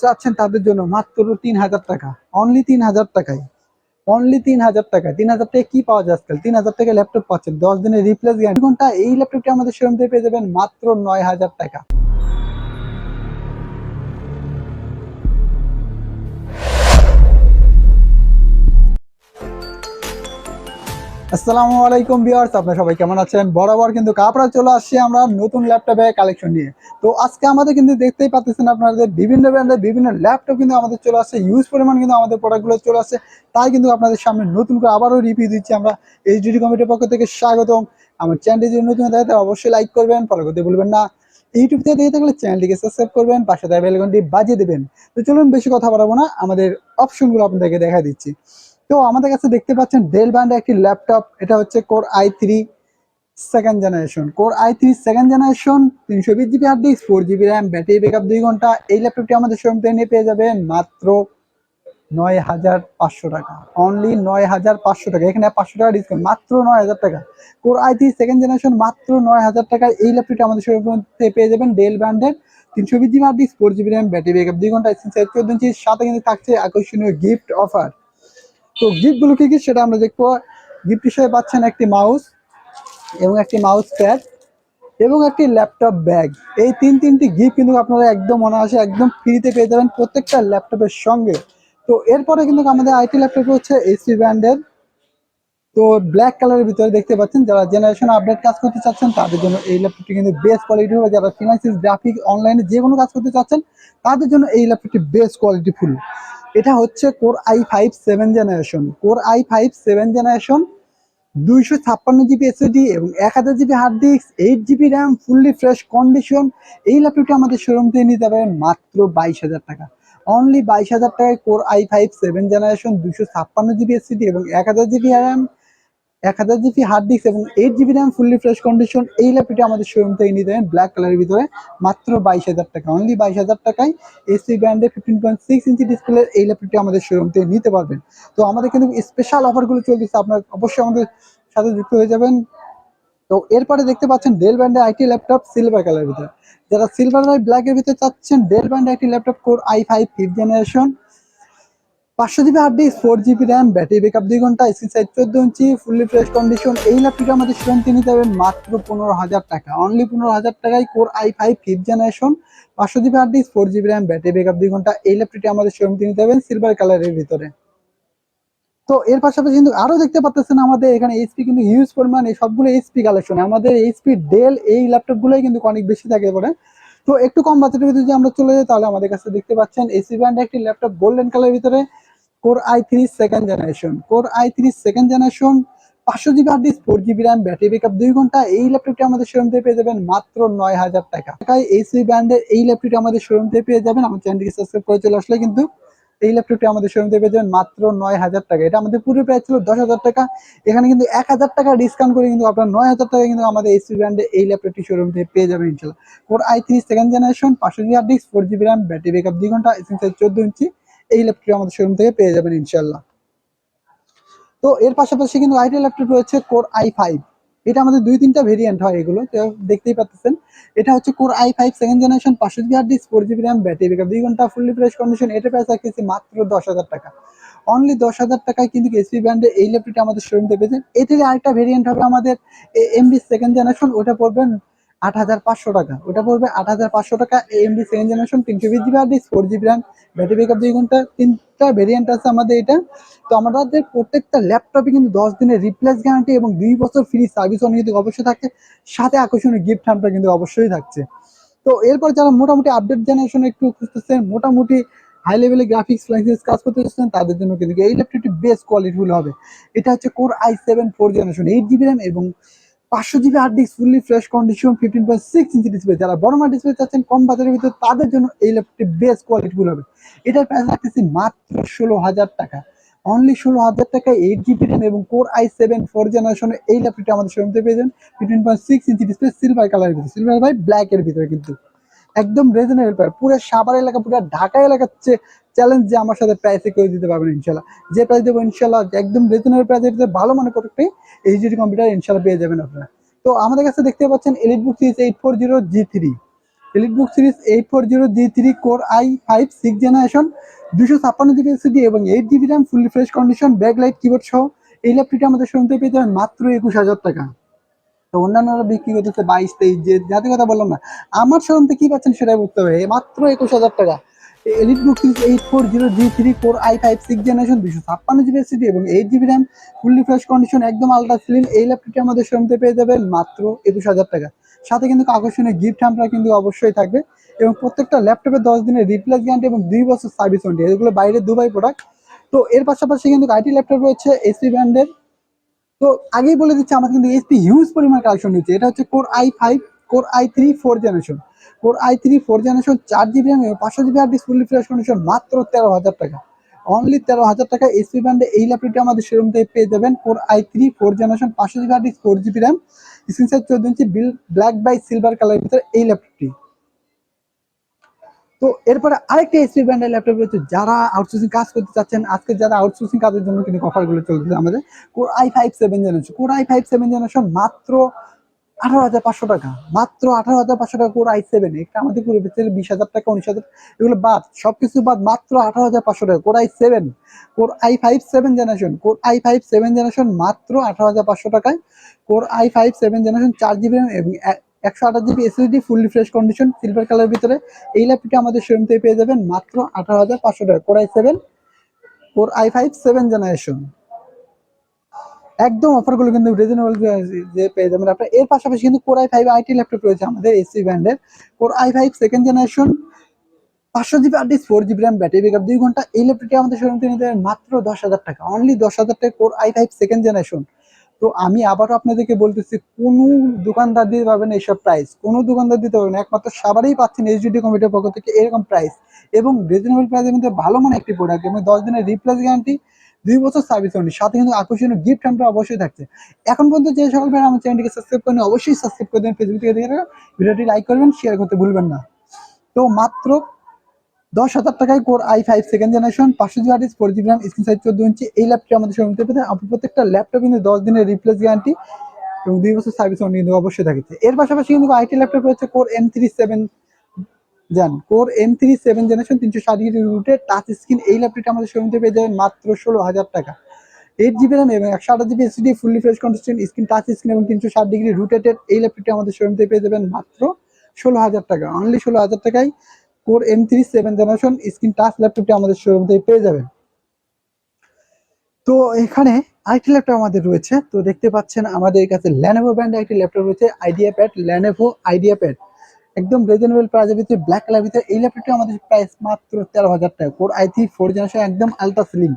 চাচ্ছেন তাদের জন্য মাত্র 3000 টাকা, অনলি 3000 টাকায়, অনলি 3000 টাকায়। 3000 টাকায় কি পাওয়া যায় আজকাল? 3000 টাকায় ল্যাপটপ পাচ্ছেন, 10 দিনের রিপ্লেস গ্যারান্টি ঘন্টা। এই ল্যাপটপটি আমাদের শোরুম থেকে পেয়ে যাবেন মাত্র 9000 টাকা। আসসালামু আলাইকুম ভিউয়ার্স, আপনারা সবাই কেমন আছেন? বরাবর কিন্তু কাপড়া চলে আসছি আমরা নতুন ল্যাপটপের কালেকশন নিয়ে। তো আজকে আমাদের কিন্তু দেখতেই পাচ্ছেন আপনাদের বিভিন্ন ব্র্যান্ডের বিভিন্ন ল্যাপটপ কিন্তু আমাদের চলে আসছে, ইউজ পরিমাণ কিন্তু আমাদের প্রোডাক্টগুলো চলে আসছে। তাই কিন্তু আপনাদের সামনে নতুন করে আবারও রিভিউ দিচ্ছি আমরা। এইচডিডি কমিটির পক্ষ থেকে স্বাগতম। আমার চ্যানেলটি যদি নতুন থাকে তাহলে অবশ্যই লাইক করবেন, ফলো করতে ভুলবেন না। ইউটিউব থেকে দেখে থাকলে চ্যানেলটিকে সাবস্ক্রাইব করবেন, পাশে থাকা বেল আইকনটি বাজিয়ে দেবেন। তো চলুন বেশি কথা বাড়াবো না, আমাদের অপশনগুলো আপনাদেরকে দেখা দিচ্ছি। তো আমাদের কাছে দেখতে পাচ্ছেন ডেল ব্র্যান্ডের একটি ল্যাপটপ, এটা হচ্ছে core i3 second generation. Core i3 second generation, 320 GB hard disk, 4 GB RAM, battery backup 2 ঘন্টা। এই ল্যাপটপটি আমাদের শোরুম থেকে নিয়ে পেয়ে যাবেন মাত্র 9500 টাকা, অনলি 9500 টাকা। এখানে 500 টাকা ডিসকাউন্ট, মাত্র 9000 টাকা। কোর i3 সেকেন্ড জেনারেশন মাত্র 9000 টাকায় এই ল্যাপটপটি আমাদের শোরুম থেকে পেয়ে যাবেন ডেল ব্র্যান্ডের। 320 GB hard disk, 4 GB RAM, battery backup 2 ঘন্টা, স্ক্রিন সাইজ 14 ইঞ্চি। সাথে কিন্তু থাকছে আকর্ষণীয় গিফট অফার। তো গিফটগুলো কি কি সেটা আমরা দেখবো। গিফট হিসেবে পাচ্ছেন একটি মাউস এবং একটি মাউস প্যাড এবং একটি ল্যাপটপ ব্যাগ। এই তিনটি গিফট কিন্তু আপনারা একদম অনায়াসে একদম ফ্রিতে পেয়ে যাবেন প্রত্যেকটা ল্যাপটপের সঙ্গে। তো এরপরে কিন্তু আমাদের আইটি ল্যাপটপ হচ্ছে এইচপি ব্র্যান্ডের। তো ব্ল্যাক কালারের ভিতরে দেখতে পাচ্ছেন, যারা জেনারেশন আপডেট কাজ করতে চাচ্ছেন তাদের জন্য এই ল্যাপটপটি কিন্তু বেস্ট কোয়ালিটি হবে। যারা ফিনান্সিয়াল গ্রাফিক অনলাইনে যে কোনো কাজ করতে চাচ্ছেন তাদের জন্য এই ল্যাপটপটি বেস্ট কোয়ালিটি ফুল। এটা হচ্ছে core i5 7 generation. Core i5 7 generation, 256 GB SSD এবং 1000 GB hard disk, 8 GB RAM, fully fresh condition. এই ল্যাপটপটি আমাদের শোরুম থেকে নিতে পারবেন মাত্র 22,000 টাকা, অনলি 22,000 টাকায় core i5 7 generation, 256 GB SSD এবং 1000 GB RAM, 1000 GB hard disk এবং 8 GB RAM, fully fresh condition. এই ল্যাপটপটি আমাদের শোরুম থেকে নিতে পারেন ব্ল্যাক কালারের ভিতরে মাত্র 22,000 টাকা, অনলি 22,000 টাকায় এসি ব্র্যান্ডের 15.6 ইঞ্চি ডিসপ্লে এই ল্যাপটপটি আমাদের শোরুম থেকে নিতে পারবেন। তো আমাদের কিন্তু স্পেশাল অফারগুলো চলতেছে, আপনার অবশ্যই আমাদের সাথে যুক্ত হয়ে যাবেন। তো এরপরে দেখতে পাচ্ছেন ডেল ব্র্যান্ডের আইটি ল্যাপটপ সিলভার কালারের ভিতরে। যারা সিলভার বাই ব্ল্যাকের ভিতরে চাচ্ছেন, ডেল ব্র্যান্ডের একটি laptop core i5 5th generation, 500 GB hard disk, 4 GB RAM, battery backup 2 ঘন্টা, screen size 14 inch, fully fresh condition. এই ল্যাপটপটি আমাদের শোরুম থেকে নিতে পারবেন মাত্র 15,000 টাকা, অনলি 15,000 টাকায় core i5 5th generation, 500 GB hard disk, 4 GB RAM, battery backup 2 ঘন্টা। এই ল্যাপটপটি আমাদের শোরুম থেকে নিতে পারবেন সিলভার কালারের ভিতরে। তো এর পাশাপাশি কিন্তু আরো দেখতে পাচ্ছেন আমাদের এখানে এইচপি কিন্তু হিউজ পরিমাণ, এই সবগুলো এইচপি কালেকশন। আমাদের এইচপি ডেল এই ল্যাপটপ গুলোই কিন্তু অনেক বেশি থাকে পরে। তো একটু কম বাজেটের ভিতরে যদি আমরা চলে যাই তাহলে আমাদের কাছে দেখতে পাচ্ছেন এসি ব্র্যান্ড একটি ল্যাপটপ গোল্ডেন কালারের ভিতরে, core i3 second generation. Core i3 second generation, 500 GB hard disk, 4 GB RAM, battery backup 2 ঘন্টা। এই ল্যাপটপটি আমাদের শোরুম থেকে পেয়ে যাবেন মাত্র 9,000 টাকা। এসি ব্র্যান্ডের এই ল্যাপটপটি আমাদের শোরুম থেকে পেয়ে যাবেন। আমার চ্যানেলটিকে সাবস্ক্রাইব করে চলে আসলে কিন্তু এই ল্যাপটপটি আমাদের শোরুম থেকে পেয়ে যাবেন মাত্র 9,000 টাকা। এটা আমাদের পুরো প্রাইস ছিল 10,000 টাকা। এখানে কিন্তু 1,000 টাকা ডিসকাউন্ট করে কিন্তু আপনার 9,000 টাকা কিন্তু আমাদের এসি ব্র্যান্ডে এই ল্যাপটপটি শোরুম থেকে পেয়ে যাবেন ইনশাল্লাহ। Core i3 second generation, 500 GB hard disk, 4 GB RAM, battery backup 2 ঘন্টা, স্ক্রিন সাইজ 14 ইঞ্চি। এই ল্যাপটপটি আমাদের শোরুম থেকে পেয়ে যাবেন ইনশাল্লাহ। তো এর পাশাপাশি কিন্তু আইটি ল্যাপটপ রয়েছে কোর i5। এটা আমাদের 2-3টা ভেরিয়েন্ট হয়, এগুলো তো দেখতেই পাচ্ছেন। এটা হচ্ছে core i5 second generation, 500 GB hard disk, 4 GB RAM, battery backup 2 ঘন্টা, ফুললি ফ্রেশ কন্ডিশন। এটা প্রাইস রাখতেছি মাত্র 10,000 টাকা, অনলি 10,000 টাকায় কিন্তু এসপি ব্র্যান্ডের এই ল্যাপটপটি আমাদের শোরুম থেকে পেয়েছেন। এটির আরেকটা ভেরিয়েন্ট হবে আমাদের এমডি সেকেন্ড জেনারেশন, ওটা পড়বেন 8,500 টাকা, ওটা পড়বে 8,500 টাকা। এমডি second generation, 320 GB hard disk, 4 GB RAM, battery backup 2 ঘন্টা। তিনটা ভেরিয়েন্ট আছে আমাদের এটা। তো আমাদের প্রত্যেকটা ল্যাপটপে কিন্তু 10 দিনের রিপ্লেস গ্যারান্টি এবং 2 বছর ফ্রি সার্ভিস অনুমতি অবশ্যই থাকে, সাথে আকর্ষণীয় গিফট হ্যাম্পার কিন্তু অবশ্যই থাকছে। তো এরপর যারা মোটামুটি আপডেট জেনারেশন একটু খুঁজতেছেন, মোটামুটি হাই লেভেলে গ্রাফিক্স ফ্ল্যাক্সিস কাজ করতে চাচ্ছেন, তাদের জন্য কিন্তু এই ল্যাপটপটি বেস্ট কোয়ালিটিফুল হবে। এটা হচ্ছে core i7 4 generation, 8 GB RAM এবং 500 GB hard disk, fully fresh condition, 15.6 inch display. যারা বড় মার ডিসপ্লে চাচ্ছেন কম বাজারের ভিতরে তাদের জন্য এই ল্যাপটপটি বেস্ট কোয়ালিটিফুল হবে। এটার প্রাইস রাখতেছি মাত্র 16,000 টাকা, অনলি 16,000 টাকায় 8 জিবি র্যাম এবং কোর i7 4 জেনারেশনের এই ল্যাপটপটি আমাদের শোরুম থেকে পেয়ে যাবেন। 15.6 ইঞ্চি ডিসপ্লে, সিলভার কালারের ভিতরে, সিলভার বাই ব্ল্যাক এর ভিতরে কিন্তু একদম রিজনেবল প্রাইস। পুরো সাভার এলাকা, পুরো ঢাকা এলাকার চ্যালেঞ্জ যে আমার সাথে প্রাইসে করে দিতে পারবেন ইনশাল্লাহ। যে প্রাইস দেবো ইনশাল্লাহ একদম রিজনেবল প্রাইসের ভিতরে ভালো মানের প্রোডাক্টই এইচডি কম্পিউটার ইনশাল্লাহ পেয়ে যাবেন আপনারা। তো আমাদের কাছে দেখতে পাচ্ছেন EliteBook series 840 G3। EliteBook series 840G3 core i5 6 generation 256GB SSD এবং 8GB RAM, fully fresh condition, backlight, keyboard সহ এই ল্যাপটপটি আমাদের শোরুম থেকে পেয়ে যাবেন মাত্র 21,000 টাকা। তো অন্যান্যরা বিক্রি করতেছে 22-23, যে যাদের কথা বললাম না, আমার শোরুম থেকে কি পাচ্ছেন সেটাই বুঝতে হবে, মাত্র 21,000 টাকা। EliteBook series 840G3 core i5 6 generation 256GB SSD এবং 8GB RAM, fully fresh condition, একদম আলট্রা স্লিম এই ল্যাপটপটি আমাদের শোরুম থেকে পেয়ে যাবেন মাত্র 21,000 টাকা। সাথে কিন্তু আকর্ষণীয় গিফট হ্যাম্পার কিন্তু অবশ্যই থাকবে এবং প্রত্যেকটা ল্যাপটপে 10 দিনের রিপ্লেস গ্যারান্টি এবং 2 বছর সার্ভিস ওয়ারেন্টি, এগুলো বাইরে দুবাই প্রোডাক্ট। তো এর পাশাপাশি কিন্তু আইটি ল্যাপটপ রয়েছে এসপি ব্র্যান্ডের। তো আগেই বলে দিচ্ছি, আমাদের কিন্তু এসপি হিউজ পরিমাণ কালেকশন রয়েছে। এটা হচ্ছে core i5, core i3 4 generation, core i3 4 generation 4GB RAM এবং 500GB hard disk, fully fresh condition, মাত্র 13,000 টাকা। অনলি 13,000 টাকা এসপি ব্র্যান্ডে এই ল্যাপটপটি আমাদের শোরুম থেকে পেয়ে যাবেন। Core i3 4 generation 500GB hard disk, 4GB RAM, screen size 14 inch, black by silver কালারের ভিতরে এই ল্যাপটপটি। তো এরপরে আরেকটা এসপি ব্র্যান্ডের ল্যাপটপ রয়েছে, যারা আউটসোর্সিং কাজ করতে চাচ্ছেন, আজকে যারা আউটসোর্সিং কাজের জন্য কিন্তু অফারগুলো চলতেছে আমাদের। Core i5 7 generation, core i5 7 generation মাত্র 18,500 টাকা, মাত্র 18,500 টাকা কোর i7। এটা আমাদের পুরো ভিতরে 20,000 টাকা 19,000 এগুলো বাদ, সবকিছু বাদ, মাত্র 18,500 টাকা core i7। Core i5 7 generation, core i5 7 generation মাত্র 18,500 টাকায়। কোর i5 7 জেনারেশন 4GB এবং 128GB SSD, fully fresh condition, silver colour ভিতরে এই ল্যাপটপটি আমাদের শোরুম থেকে পেয়ে যাবেন মাত্র 18,500 টাকা। Core i7, core i5 7 generation, একদম অফারগুলো কিন্তু রিজনেবল যে পেয়ে যাবেন আপনার। এর পাশাপাশি কিন্তু কোর i5 আইটি ল্যাপটপ রয়েছে আমাদের এসি ব্র্যান্ডের। Core i5 second generation 500GB hard disk, 4GB RAM, battery backup 2 ঘন্টা এই ল্যাপটপটি আমাদের শোরুম থেকে নিতে মাত্র 10,000 টাকা, অনলি 10,000 টাকা কোর i5 সেকেন্ড জেনারেশন। তো আমি আবারও আপনাদেরকে বলতেছি, কোনো দোকানদার দিতে পারবেন এইসব প্রাইস, কোনো দোকানদার দিতে পারবেন, একমাত্র সাবারেই পাচ্ছেন এইচডি কম্পিউটার পক্ষ থেকে এরকম প্রাইস এবং রিজনেবল প্রাইসের মধ্যে ভালো মানের একটি প্রোডাক্ট এবং 10 দিনের রিপ্লেস গ্যারান্টি, 2 বছর সার্ভিস ওয়ারেন্টি, সাথে কিন্তু আকর্ষণীয় গিফট হ্যাম্পার অবশ্যই থাকছে। এখন পর্যন্ত যে সকল ভাই আমার চ্যানেলটিকে সাবস্ক্রাইব করেন, অবশ্যই সাবস্ক্রাইব করে দেবেন, ফেসবুক থেকে দেখে ভিডিওটি লাইক করবেন, শেয়ার করতে ভুলবেন না। তো মাত্র 10,000 টাকায় core i5 second generation 500GB hard disk, 4GB RAM, screen size 14 inch এই ল্যাপটপটি আমাদের শোরুম থেকে পেতে আপনি প্রত্যেকটা ল্যাপটপ কিন্তু 10 দিনের রিপ্লেস গ্যারান্টি এবং 2 বছর সার্ভিস ওয়ারেন্টি কিন্তু অবশ্যই থাকছে। এর পাশাপাশি কিন্তু আইটি ল্যাপটপ রয়েছে কোর M3 7 জেনারেশন 360 রুটের টাচ স্ক্রিন এই ল্যাপটপটি আমাদের শোরুম থেকে পেয়ে যাবেন মাত্র 16,000 টাকা। 8GB র্যাম এবং 128GB SSD, fully fresh condition, screen touch screen এবং 360 রুটেটেড এই ল্যাপটপটি আমাদের শোরুম থেকে পেয়ে যাবেন মাত্র 16,000 টাকা, অনলি 16,000 টাকায় core M3 7 generation screen touch ল্যাপটপটি আমাদের শোরুম থেকে পেয়ে যাবেন। তো এখানে আরেকটি ল্যাপটপ আমাদের রয়েছে, তো দেখতে পাচ্ছেন আমাদের কাছে ল্যানোভো ব্র্যান্ডের একটি ল্যাপটপ রয়েছে, idea pad, Lenovo idea pad, একদম রিজনেবল প্রাইসের ভিতরে ব্ল্যাক কালার ভিতরে এই ল্যাপটপটি আমাদের প্রাইস মাত্র 13,000 টাকা। কোর i3 4 জেনারেশন, একদম আলট্রা স্লিম,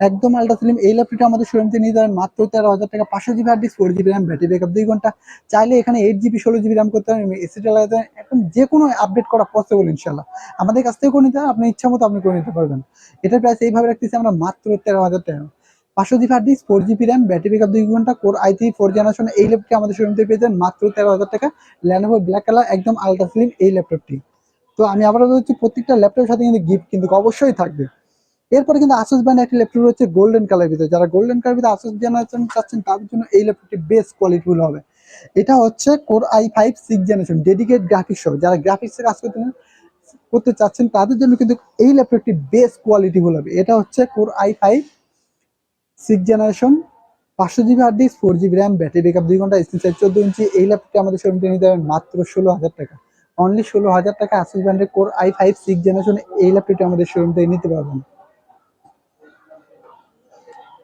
একদম আলট্রা স্লিম এই ল্যাপটপটি আমাদের শোরুম থেকে নিয়ে যাবেন মাত্র 13,000 টাকা। 500GB hard disk, 4GB RAM, battery backup 2 ঘন্টা, চাইলে এখানে 8GB 16GB র্যাম করতে পারেন, এসএসডি লাগাতে পারেন, এখন যে কোনো আপডেট করা পসিবল ইনশাল্লাহ, আমাদের কাছ থেকে করে নিতে হবে, আপনি ইচ্ছা মতো আপনি করে নিতে পারবেন। এটার প্রাইস এইভাবে রাখতেছি আমরা মাত্র 13,000 টাকা। 500GB hard disk, 4GB RAM, battery backup 2 ঘন্টা, কোর i3 4 জেনারেশন এই ল্যাপটপটি আমাদের শোরুম থেকে পেয়ে যান মাত্র 13,000 টাকা। ল্যানোভো ব্ল্যাক কালার, একদম আলট্রা স্লিম এই ল্যাপটপটি। তো আমি আবারও বলছি, প্রত্যেকটা ল্যাপটপের সাথে কিন্তু গিফট কিন্তু অবশ্যই থাকবে। এরপরে কিন্তু আসুস ব্র্যান্ডের একটি ল্যাপটপ রয়েছে গোল্ডেন কালার ভিতরে, যারা গোল্ডেন কালার ভিতরে আসুস জেনারেশন চাচ্ছেন তাদের জন্য এই ল্যাপটপটি বেস্ট কোয়ালিটিফুল হবে। এটা হচ্ছে core i5 6 generation dedicate graphics সহ, যারা গ্রাফিক্সে কাজ করতে চাচ্ছেন তাদের জন্য কিন্তু এই ল্যাপটপটি বেস্ট কোয়ালিটিফুল হবে। এটা হচ্ছে core i5 6 generation 500GB hard disk, 4GB RAM, battery backup 2 ঘন্টা, স্ক্রিন সাইজ 14 ইঞ্চি এই ল্যাপটপটি আমাদের শোরুম থেকে নিতে পারবেন মাত্র 16,000 টাকা, অনলি 16,000 টাকা আসুস ব্র্যান্ডের কোর i5 6 জেনারেশন এই ল্যাপটপটি আমাদের শোরুম থেকে নিতে পারবেন।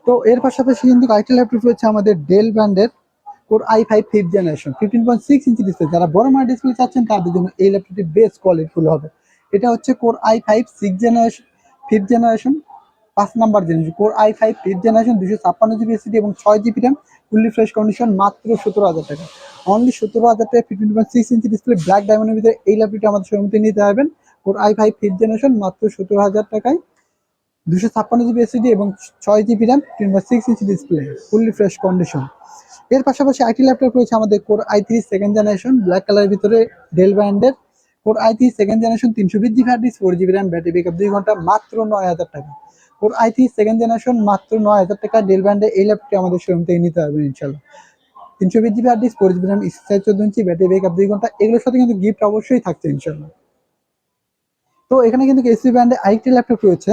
তো এর পাশাপাশি কিন্তু আইটি ল্যাপটপ রয়েছে আমাদের ডেল ব্র্যান্ডের core i5 5th generation 15.6 inch display, যারা বড় মানের ডিসপ্লে চাচ্ছেন তাদের জন্য এই ল্যাপটপটি বেস্ট কোয়ালিটিফুল হবে। এটা হচ্ছে core i5 6 generation 5th generation 5 number generation, core i5 5th generation 256GB SSD এবং 6GB RAM, fully fresh condition, মাত্র 17,000 টাকা, অনলি 17,000 টাকা। 15.6 ইঞ্চি ডিসপ্লে ব্ল্যাক ডায়মন্ডের ভিতরে এই ল্যাপটপটি আমাদের শোরুম থেকে নিতে পারবেন কোর i5 5th জেনারেশন মাত্র 17,000 টাকায়। 256GB এসএসডি এবং 6GB RAM, 10.6 inch display, fully fresh condition. এর পাশাপাশি আইটি ল্যাপটপ রয়েছে আমাদের core i3 second generation black কালারের ভিতরে ডেল ব্র্যান্ডের core i3 second generation 320GB hard disk, 4GB RAM, battery backup 2 ঘন্টা, মাত্র 9,000 টাকা। কোর i3 সেকেন্ড জেনারেশন মাত্র 9,000 টাকা ডেল ব্র্যান্ডের এই ল্যাপটপটি আমাদের শোরুম থেকে নিতে পারবেন ইনশাল্লাহ। 320 GB hard disk, 4 GB RAM, screen 14 inch, battery backup 2 ঘন্টা, এগুলোর সাথে কিন্তু গিফট অবশ্যই থাকছে ইনশাল্লাহ। তো এখানে কিন্তু এসপি ব্র্যান্ডে আরেকটি ল্যাপটপ রয়েছে,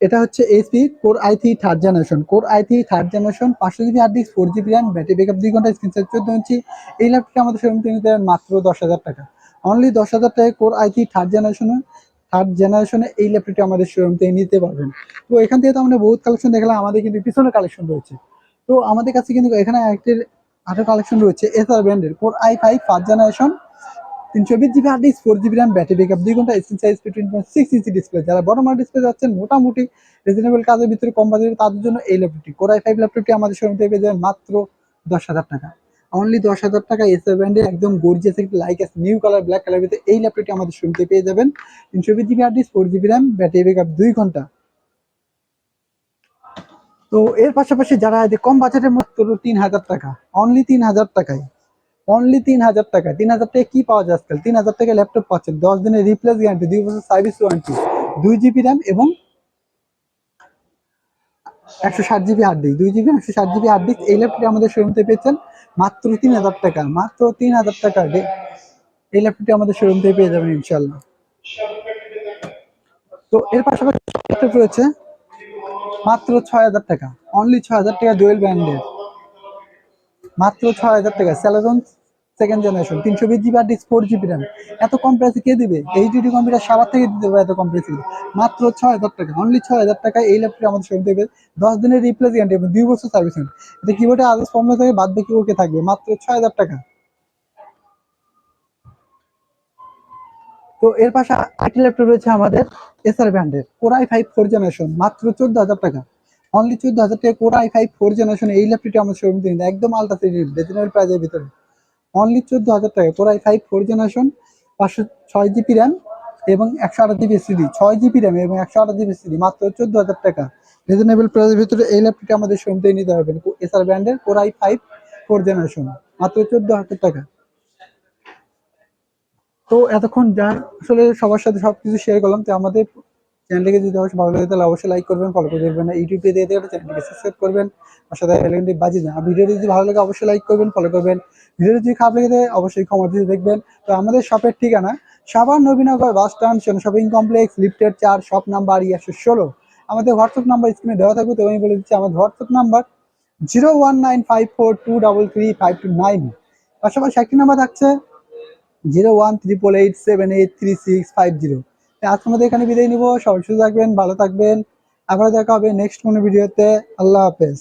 এটা হচ্ছে HP core i3 third generation. Core i3 third generation, 500 GB hard disk, 4 GB RAM, battery backup 2 ঘন্টা, স্ক্রিন 14 ইঞ্চি। এই ল্যাপটপটি আমাদের শোরুম থেকে নিতে মাত্র 10,000 টাকা। অনলি 10,000 টাকায় কোর i3 থার্ড জেনারেশনে এই ল্যাপটপটি আমাদের শোরুম থেকে নিতে পারবেন। তো এখান থেকে তো আমরা বহুত কালেকশন দেখলাম, আমাদের কিন্তু পিছনে কালেকশন রয়েছে। তো আমাদের কাছে কিন্তু এখানে আরো কালেকশন রয়েছে এসআর ব্র্যান্ডের core i5 first generation, 320 GB hard disk, 4 GB RAM, battery backup 2 ঘন্টা, স্ক্রিন সাইজ 15.6 ইঞ্চি ডিসপ্লে। যারা বড় মাল ডিসপ্লে যাচ্ছেন মোটামুটি রিজনেবল কাজের ভিতরে কম বাজেটে, তাদের জন্য এই ল্যাপটপটি কোর i5 ল্যাপটপটি আমাদের শোরুম থেকে পেয়ে যাবেন মাত্র 10,000 টাকা। অনলি 10,000 টাকা এসআর ব্র্যান্ডের একদম গর্জিয়াস একটি like new colour black colour ভিতরে এই ল্যাপটপটি আমাদের শোরুম থেকে পেয়ে যাবেন। 320 GB hard disk, 4 GB RAM, battery backup 2 ঘন্টা। তো এর পাশাপাশি যারা কম বাজেটের মধ্যে 3,000 টাকা, অনলি 3,000 টাকায়, অনলি 3,000 টাকা, 3,000 টাকা কি পাওয়া যায় আজকাল? 3,000 টাকা ল্যাপটপ পাচ্ছেন, 10 দিনের রিপ্লেস গ্যারান্টি, 2 বছর সার্ভিস ওয়ারেন্টি, 2 GB RAM এবং 160 GB hard disk, 2 GB 160 GB hard disk. এই ল্যাপটপটি আমাদের শোরুম থেকে পেয়েছেন মাত্র 3,000 টাকা, মাত্র 3,000 টাকা। এই ল্যাপটপটি আমাদের শোরুম থেকে পেয়ে যাবেন ইনশাল্লাহ। তো এর পাশাপাশি ল্যাপটপ রয়েছে মাত্র 6,000 টাকা, অনলি 6,000 টাকা ডুয়েল ব্র্যান্ডের, মাত্র 6,000 টাকা Celeron second generation, 320 GB hard disk, 4 GB RAM। এত কম প্রাইসে কে দিবে? এইচডি কম্পিউটার সাবার থেকে দিতে পারে এত কম প্রাইসে, মাত্র 6,000 টাকা, অনলি 6,000 টাকায় এই ল্যাপটপ আমাদের শোরুম থেকে 10 দিনের রিপ্লেস গ্যারান্টি এবং 2 বছর সার্ভিস। এটা কিবোর্ডে আদার্স প্রবলেম থাকে, বাদ বাকি ওকে থাকবে, মাত্র 6,000 টাকা। তো এর পাশে আরেকটি ল্যাপটপ রয়েছে আমাদের এসআর ব্র্যান্ডের কোর i5 4 জেনারেশন, মাত্র 14,000 টাকা, অনলি 14,000 টাকা কোর i5 4 জেনারেশন। এই ল্যাপটপটি আমাদের শোরুম থেকে একদম আলট্রা সিরিজ রিজনেবল প্রাইসের ভিতরে, অনলি 14,000 টাকা core i5 4 generation, 506 GB RAM এবং 128 GB এসএসডি, 6 GB র্যাম এবং 128 GB এসএসডি, মাত্র 14,000 টাকা রিজনেবল প্রাইসের ভিতরে এই ল্যাপটপটি আমাদের শোরুম থেকে নিতে পারবেন। এসআর ব্র্যান্ডের কোর i5 4 জেনারেশন, মাত্র 14,000 টাকা। তো এতক্ষণ যা আসলে সবার সাথে সবকিছু শেয়ার করলাম, তো আমাদের চ্যানেলটিকে যদি অবশ্যই ভালো লাগে তাহলে অবশ্যই লাইক করবেন, ফলো করে দেবেন, ইউটিউবে দিয়ে দেবেন, চ্যানেলটিকে সাবস্ক্রাইব করবেন, আর সাথে বেলআইকনটি বাজিয়ে দেন। আর ভিডিওটি যদি ভালো লাগে অবশ্যই লাইক করবেন, ফলো করবেন। ভিডিওটি যদি খারাপ লেগে থাকে অবশ্যই ক্ষমা দিয়ে দেখবেন। তো আমাদের শপের ঠিকানা Savar Nabinagar bus stand, shopping complex, লিফটের 4, শপ নাম্বার 116। আমাদের হোয়াটসঅ্যাপ নাম্বার স্ক্রিনে দেওয়া থাকবে, তো আমি বলে দিচ্ছি আমাদের হোয়াটসঅ্যাপ নাম্বার 019542335229। পাশাপাশি একটি নাম্বার থাকছে 0188878365 আজকে আমাদের এখানে বিদায় নিব। সবাই সুস্থ থাকবেন, ভালো থাকবেন, আবার দেখা হবে নেক্সট কোনো ভিডিওতে। আল্লাহ হাফেজ।